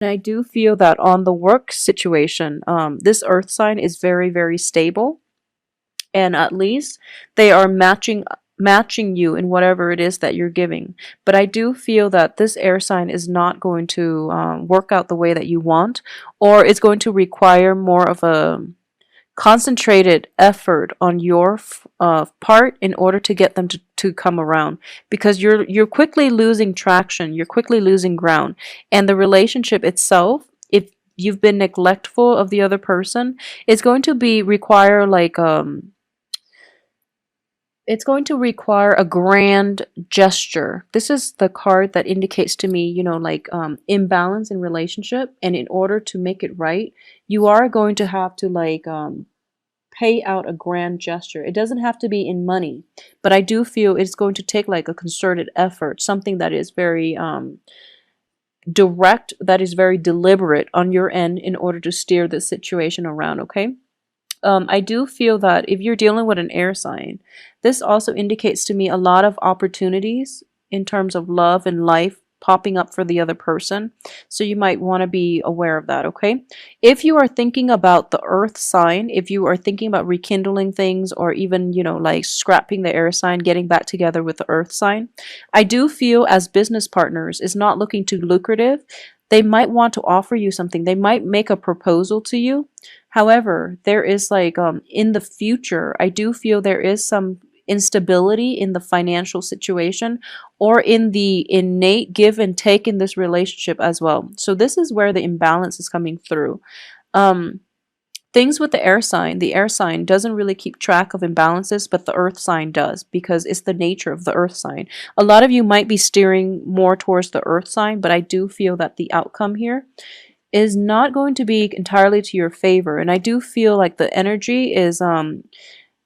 And I do feel that on the work situation, this earth sign is very, very stable, and at least they are matching you in whatever it is that you're giving. But I do feel that this air sign is not going to work out the way that you want, or it's going to require more of a concentrated effort on your part in order to get them to come around, because you're quickly losing traction, you're quickly losing ground, and the relationship itself, if you've been neglectful of the other person, it's going to be require like it's going to require a grand gesture. This is the card that indicates to me, like imbalance in relationship, and in order to make it right, you are going to have to like pay out a grand gesture. It doesn't have to be in money, but I do feel it's going to take like a concerted effort, something that is very direct, that is very deliberate on your end in order to steer the situation around, okay? I do feel that if you're dealing with an air sign, this also indicates to me a lot of opportunities in terms of love and life popping up for the other person. So you might want to be aware of that, okay? If you are thinking about the earth sign, if you are thinking about rekindling things, or even, like scrapping the air sign, getting back together with the earth sign, I do feel as business partners is not looking too lucrative. They might want to offer you something. They might make a proposal to you. However, there is like in the future, I do feel there is some instability in the financial situation, or in the innate give and take in this relationship as well. So this is where the imbalance is coming through. Um, Things with the air sign doesn't really keep track of imbalances, but the earth sign does, because it's the nature of the earth sign. A lot of you might be steering more towards the earth sign, but I do feel that the outcome here is not going to be entirely to your favor. And I do feel like the energy is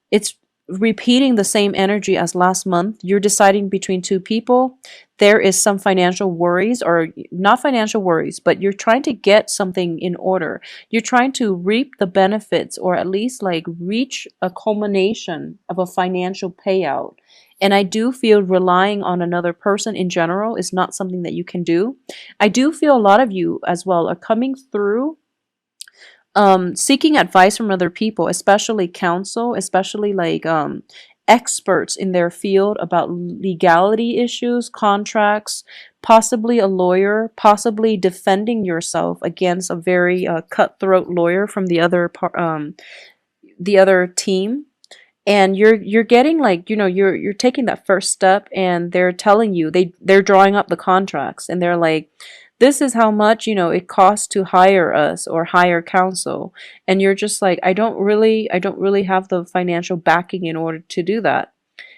it's repeating the same energy as last month. You're deciding between two people. There is some financial worries, or not financial worries, but you're trying to get something in order. You're trying to reap the benefits, or at least like reach a culmination of a financial payout. And I do feel relying on another person in general is not something that you can do. I do feel a lot of you as well are coming through seeking advice from other people, especially counsel, especially like experts in their field about legality issues, contracts, possibly a lawyer, possibly defending yourself against a very cutthroat lawyer from the other team. And you're getting like, you're taking that first step, and they're telling you, they're drawing up the contracts, and they're like, this is how much, it costs to hire us or hire counsel. And you're just like, I don't really have the financial backing in order to do that.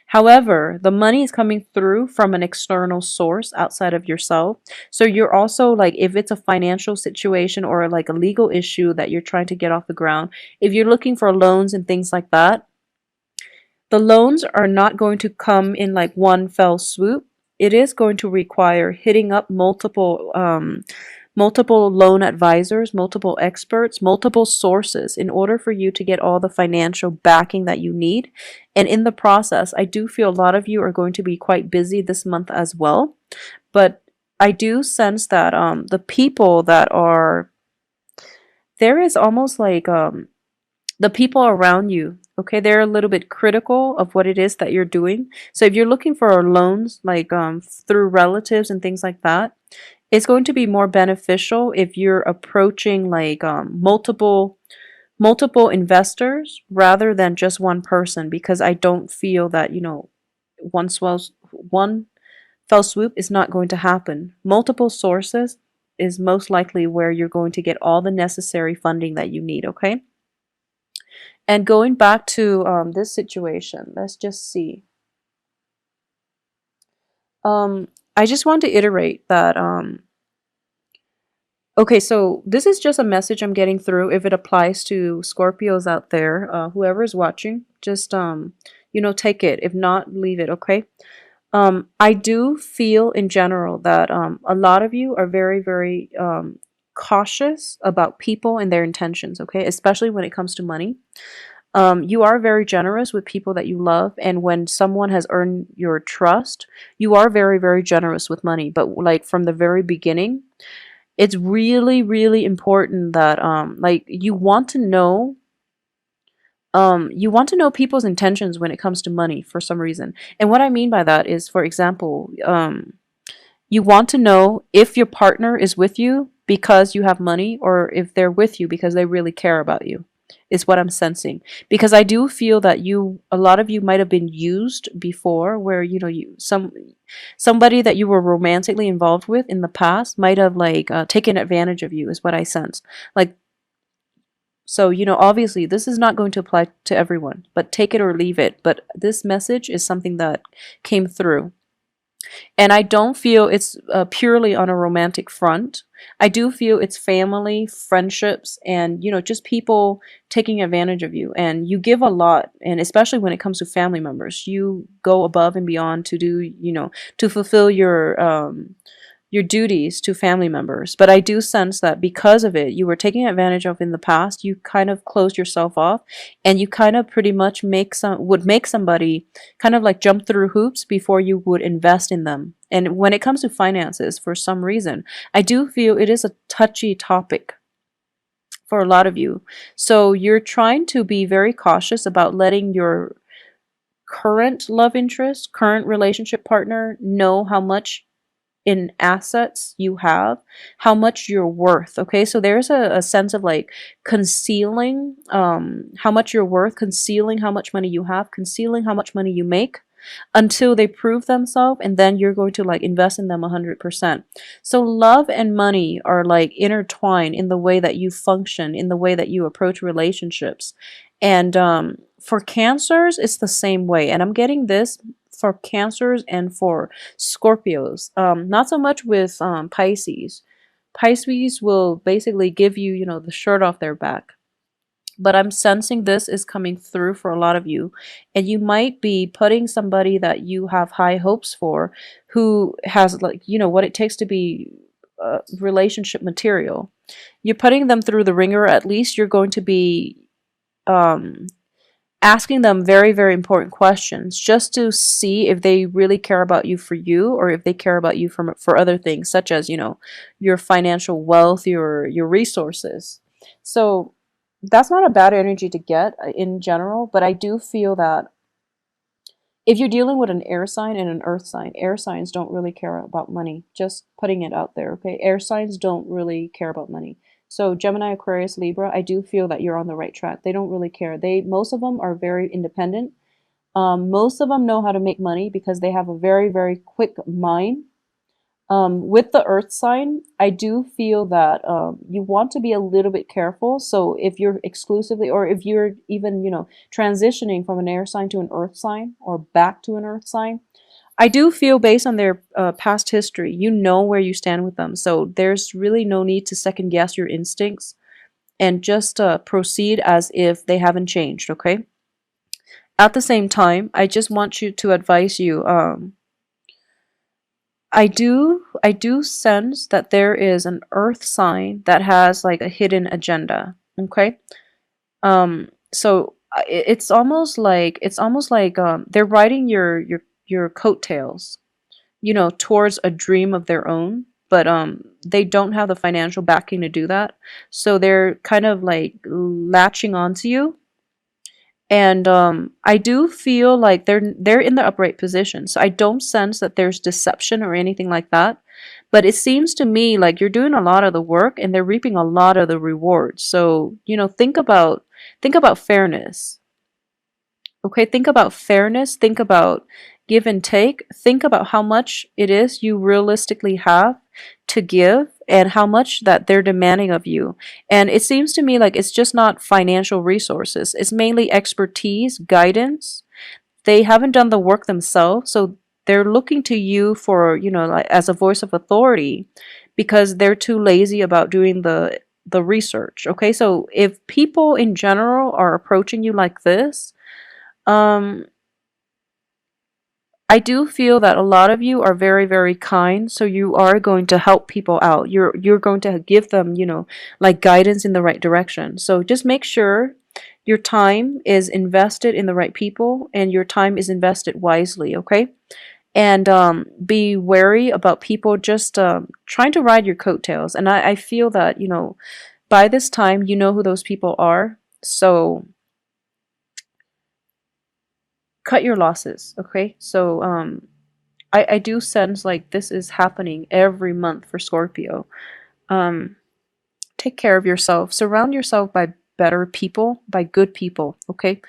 However, the money is coming through from an external source outside of yourself. So you're also like, if it's a financial situation or like a legal issue that you're trying to get off the ground, if you're looking for loans and things like that, the loans are not going to come in like one fell swoop. It is going to require hitting up multiple loan advisors, multiple experts, multiple sources in order for you to get all the financial backing that you need. And in the process, I do feel a lot of you are going to be quite busy this month as well. But I do sense that the people that are there is almost like the people around you, okay, they're a little bit critical of what it is that you're doing. So if you're looking for loans like through relatives and things like that, it's going to be more beneficial if you're approaching like multiple investors rather than just one person, because I don't feel that, one fell swoop is not going to happen. Multiple sources is most likely where you're going to get all the necessary funding that you need, okay? And going back to this situation, let's just see. I just want to iterate that. Okay, so this is just a message I'm getting through. If it applies to Scorpios out there, whoever is watching, just take it. If not, leave it. Okay. I do feel in general that a lot of you are very, very cautious about people and their intentions. Okay, especially when it comes to money. You are very generous with people that you love, and when someone has earned your trust, you are very, very generous with money. But like from the very beginning, It's really, really important that like you want to know people's intentions when it comes to money for some reason. And what I mean by that is, for example, you want to know if your partner is with you because you have money, or if they're with you because they really care about you, is what I'm sensing. Because I do feel that a lot of you might have been used before, where, somebody that you were romantically involved with in the past might have like taken advantage of you, is what I sense. Like, so, obviously this is not going to apply to everyone, but take it or leave it. But this message is something that came through. And I don't feel it's purely on a romantic front. I do feel it's family, friendships, and, just people taking advantage of you. And you give a lot, and especially when it comes to family members, you go above and beyond to do, to fulfill your duties to family members. But I do sense that because of it, you were taken advantage of in the past. You kind of closed yourself off, and you kind of pretty much would make somebody kind of like jump through hoops before you would invest in them. And when it comes to finances, for some reason, I do feel it is a touchy topic for a lot of you. So you're trying to be very cautious about letting your current love interest, current relationship partner know how much in assets you have, how much you're worth. Okay, so there's a sense of like concealing how much you're worth, concealing how much money you have, concealing how much money you make, until they prove themselves, and then you're going to like invest in them 100%. So love and money are like intertwined in the way that you function, in the way that you approach relationships. And for cancers, it's the same way. And I'm getting this for cancers and for Scorpios. Not so much with Pisces. Pisces will basically give you, the shirt off their back. But I'm sensing this is coming through for a lot of you. And you might be putting somebody that you have high hopes for, who has, like, what it takes to be relationship material. You're putting them through the ringer. At least you're going to be asking them very, very important questions, just to see if they really care about you for you, or if they care about you for other things, such as, your financial wealth, your resources. So that's not a bad energy to get in general, but I do feel that if you're dealing with an air sign and an earth sign, air signs don't really care about money. Just putting it out there, okay? Air signs don't really care about money. So Gemini, Aquarius, Libra, I do feel that you're on the right track. They don't really care. Most of them are very independent. Most of them know how to make money because they have a very, very quick mind. With the earth sign, I do feel that you want to be a little bit careful. So if you're exclusively, or if you're even, transitioning from an air sign to an earth sign, or back to an earth sign, I do feel, based on their past history, you know where you stand with them. So there's really no need to second guess your instincts, and just proceed as if they haven't changed, okay? At the same time, I just want you to advise you, I do sense that there is an earth sign that has like a hidden agenda. Okay. So it's almost like they're riding your coattails, towards a dream of their own, but they don't have the financial backing to do that. So they're kind of like latching onto you. And I do feel like they're in the upright position. So I don't sense that there's deception or anything like that. But it seems to me like you're doing a lot of the work and they're reaping a lot of the rewards. So, think about fairness. Okay, think about fairness, think about give and take, think about how much it is you realistically have to give, and how much that they're demanding of you. And it seems to me like it's just not financial resources, it's mainly expertise, guidance. They haven't done the work themselves, so they're looking to you for, like as a voice of authority, because they're too lazy about doing the research. Okay, so if people in general are approaching you like this, um, I do feel that a lot of you are very, very kind, so you are going to help people out. You're going to give them, like guidance in the right direction. So just make sure your time is invested in the right people and your time is invested wisely, okay? and be wary about people just trying to ride your coattails. And I feel that, by this time, you know who those people are. So cut your losses, okay? So I do sense like this is happening every month for Scorpio. Um, take care of yourself. Surround yourself by better people, by good people, okay?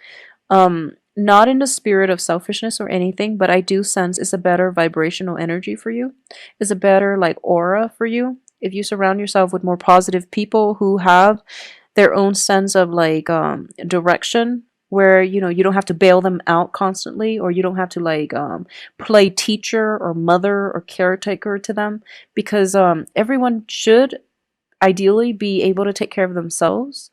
Not in the spirit of selfishness or anything, but I do sense it's a better vibrational energy for you. It's a better like aura for you. If you surround yourself with more positive people who have their own sense of like direction, where you don't have to bail them out constantly, or you don't have to like play teacher or mother or caretaker to them, because everyone should ideally be able to take care of themselves.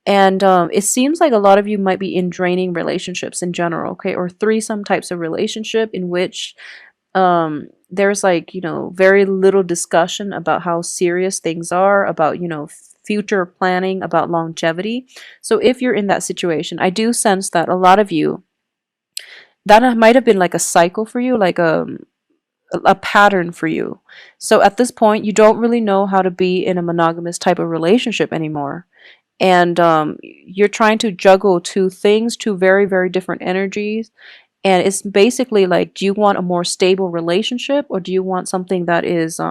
And it seems like a lot of you might be in draining relationships in general, okay, or threesome types of relationship in which there's like, very little discussion about how serious things are, about, future planning, about longevity. So if you're in that situation, I do sense that a lot of you, that might have been like a cycle for you, like a pattern for you. So at this point, you don't really know how to be in a monogamous type of relationship anymore. And you're trying to juggle two things, two very, very different energies. And it's basically like, do you want a more stable relationship, or do you want something that is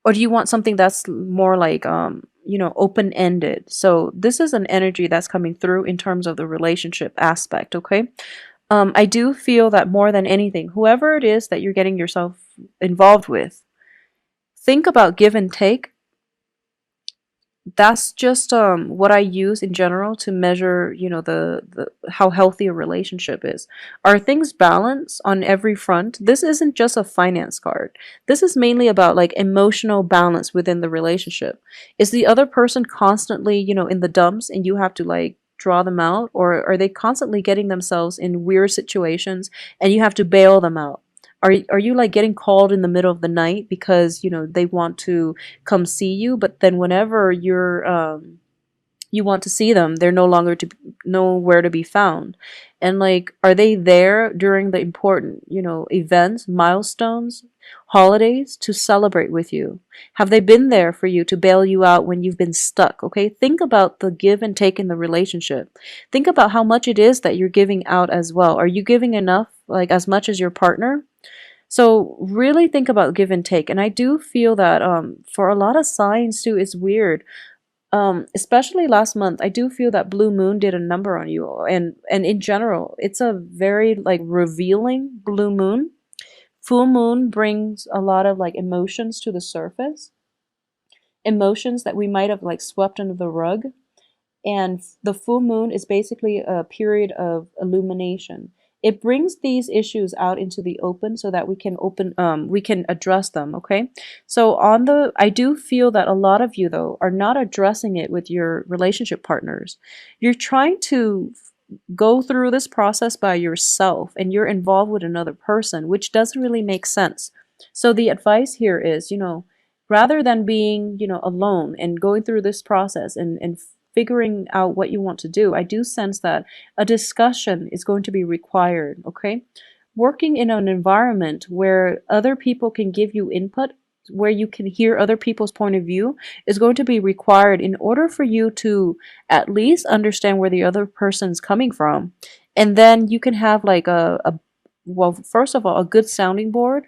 or do you want something that's more like open ended? So this is an energy that's coming through in terms of the relationship aspect, okay? I do feel that more than anything, whoever it is that you're getting yourself involved with, think about give and take. That's just what I use in general to measure, the how healthy a relationship is. Are things balanced on every front? This isn't just a finance card. This is mainly about like emotional balance within the relationship. Is the other person constantly, in the dumps and you have to like draw them out, or are they constantly getting themselves in weird situations and you have to bail them out? Are you like getting called in the middle of the night because they want to come see you, but then whenever you want to see them, they're no longer to nowhere to be found? And like, are they there during the important events, milestones, holidays to celebrate with you? Have they been there for you to bail you out when you've been stuck? Okay, think about the give and take in the relationship. Think about how much it is that you're giving out as well. Are you giving enough, like as much as your partner? So really think about give and take. And I do feel that for a lot of signs too, it's weird. Especially last month, I do feel that blue moon did a number on you. And in general, it's a very like revealing blue moon. Full moon brings a lot of like emotions to the surface. Emotions that we might have like swept under the rug. And the full moon is basically a period of illumination. It brings these issues out into the open so that we can address them, okay? So I do feel that a lot of you though are not addressing it with your relationship partners. You're trying to go through this process by yourself, and you're involved with another person, which doesn't really make sense. So the advice here is, rather than being, alone and going through this process and figuring out what you want to do, I do sense that a discussion is going to be required, okay? Working in an environment where other people can give you input, where you can hear other people's point of view, is going to be required in order for you to at least understand where the other person's coming from. And then you can have like well, first of all, a good sounding board,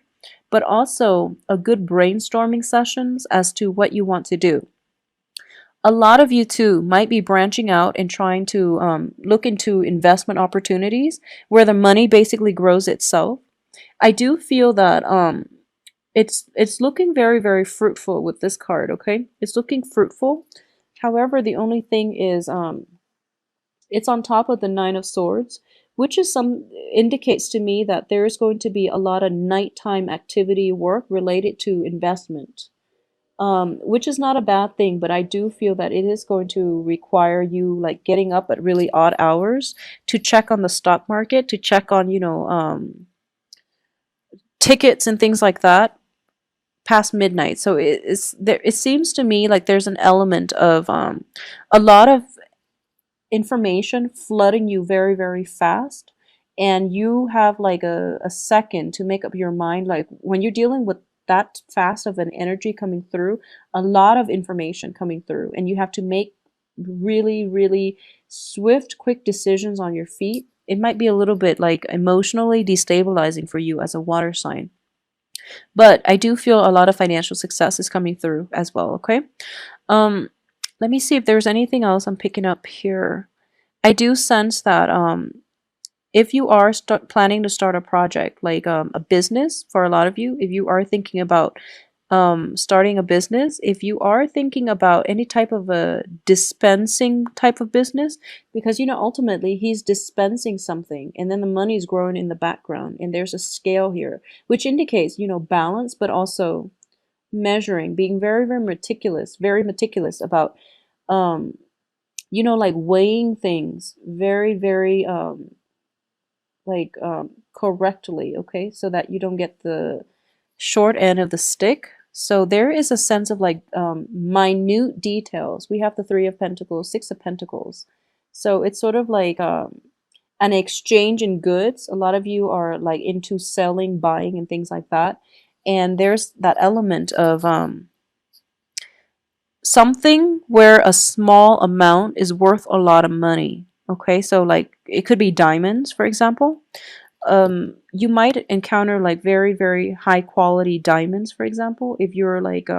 but also a good brainstorming sessions as to what you want to do. A lot of you too might be branching out and trying to look into investment opportunities where the money basically grows itself. I do feel that it's looking very, very fruitful with this card, okay? It's looking fruitful. However, the only thing is it's on top of the Nine of Swords, which is some indicates to me that there is going to be a lot of nighttime activity work related to investment. Which is not a bad thing, but I do feel that it is going to require you like getting up at really odd hours to check on the stock market, to check on, tickets and things like that past midnight. So it seems to me like there's an element of a lot of information flooding you very, very fast. and you have like a second to make up your mind. Like when you're dealing with that fast of an energy coming through, a lot of information coming through, and you have to make really, really swift, quick decisions on your feet. It might be a little bit like emotionally destabilizing for you as a water sign. But I do feel a lot of financial success is coming through as well, okay? Um, Let me see if there's anything else I'm picking up here. I do sense that if you are planning to start a project, like a business, for a lot of you, if you are thinking about starting a business, if you are thinking about any type of a dispensing type of business, because ultimately he's dispensing something and then the money is growing in the background, and there's a scale here, which indicates balance, but also measuring, being very, very meticulous about like weighing things very, very like correctly, okay, so that you don't get the short end of the stick. So there is a sense of like minute details. We have the Three of Pentacles, Six of Pentacles. So it's sort of like an exchange in goods. A lot of you are like into selling, buying, and things like that. And there's that element of something where a small amount is worth a lot of money. Okay, so like it could be diamonds, for example. You might encounter like very, very high quality diamonds, for example, if you're like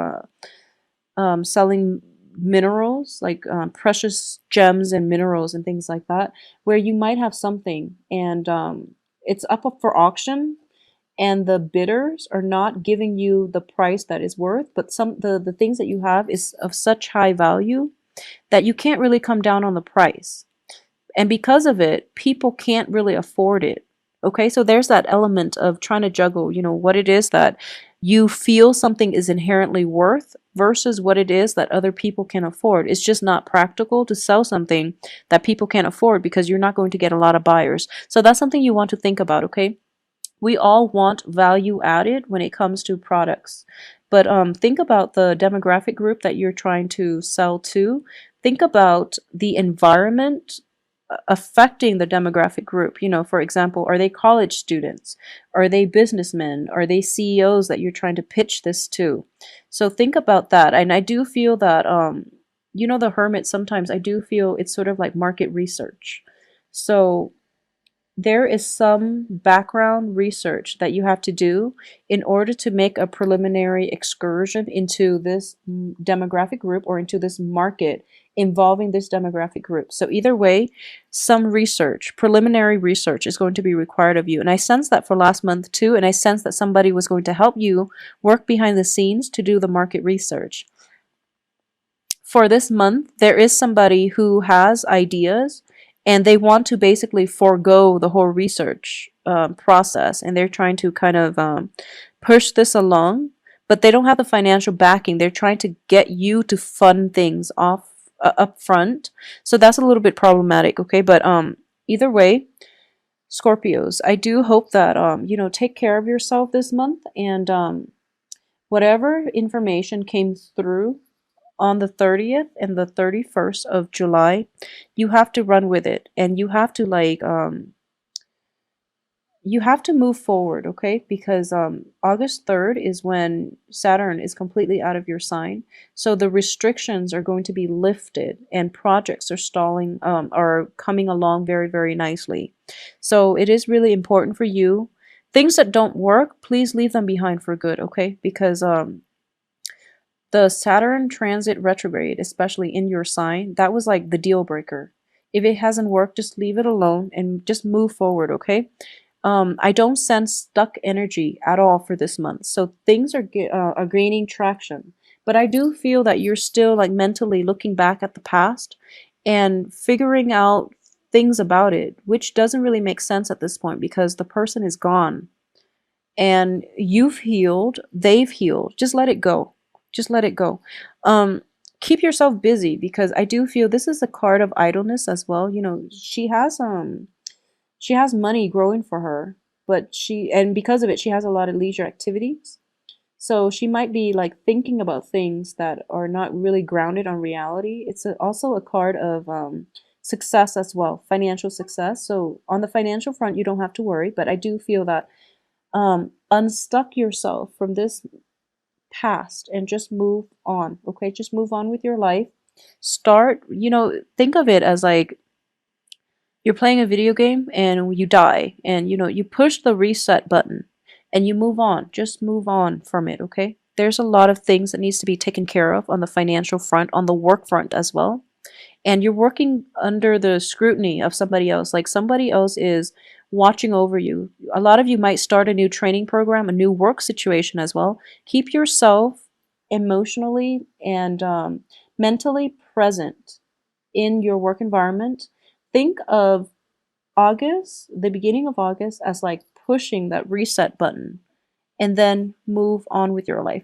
selling minerals, like precious gems and minerals and things like that, where you might have something and it's up for auction, and the bidders are not giving you the price that is worth, but the things that you have is of such high value that you can't really come down on the price. And because of it, people can't really afford it. Okay, so there's that element of trying to juggle, what it is that you feel something is inherently worth versus what it is that other people can afford. It's just not practical to sell something that people can't afford because you're not going to get a lot of buyers. So that's something you want to think about, okay? We all want value added when it comes to products. But think about the demographic group that you're trying to sell to. Think about the environment affecting the demographic group. For example, are they college students? Are they businessmen? Are they CEOs that you're trying to pitch this to? So think about that. And I do feel that, the hermit, sometimes I do feel it's sort of like market research. So there is some background research that you have to do in order to make a preliminary excursion into this demographic group or into this market involving this demographic group. So either way, some research, preliminary research is going to be required of you. And I sense that for last month too, and I sense that somebody was going to help you work behind the scenes to do the market research. For this month, there is somebody who has ideas and they want to basically forego the whole research process, and they're trying to kind of push this along, but they don't have the financial backing. They're trying to get you to fund things off up front. So that's a little bit problematic, okay? But either way, Scorpios, I do hope that take care of yourself this month, and whatever information came through on the 30th and the 31st of July, you have to run with it, and you have to like you have to move forward, okay? Because August 3rd is when Saturn is completely out of your sign. So the restrictions are going to be lifted and projects are coming along very, very nicely. So it is really important for you. Things that don't work, please leave them behind for good, okay? Because the Saturn transit retrograde, especially in your sign, that was like the deal breaker. If it hasn't worked, just leave it alone and just move forward, okay? I don't sense stuck energy at all for this month. So things are gaining traction. But I do feel that you're still like mentally looking back at the past and figuring out things about it, which doesn't really make sense at this point because the person is gone. And you've healed, they've healed. Just let it go. Just let it go. Keep yourself busy, because I do feel this is a card of idleness as well. She has money growing for her, but because of it, she has a lot of leisure activities. So she might be like thinking about things that are not really grounded on reality. It's also a card of success as well, financial success. So on the financial front, you don't have to worry, but I do feel that unstuck yourself from this past and just move on. Okay, just move on with your life. Start, think of it as like you're playing a video game and you die, and you push the reset button and you move on. Just move on from it. Okay, there's a lot of things that needs to be taken care of on the financial front, on the work front as well, and you're working under the scrutiny of somebody else. Like somebody else is watching over you. A lot of you might start a new training program, a new work situation as well. Keep yourself emotionally and mentally present in your work environment. Think of August, the beginning of August, as like pushing that reset button and then move on with your life.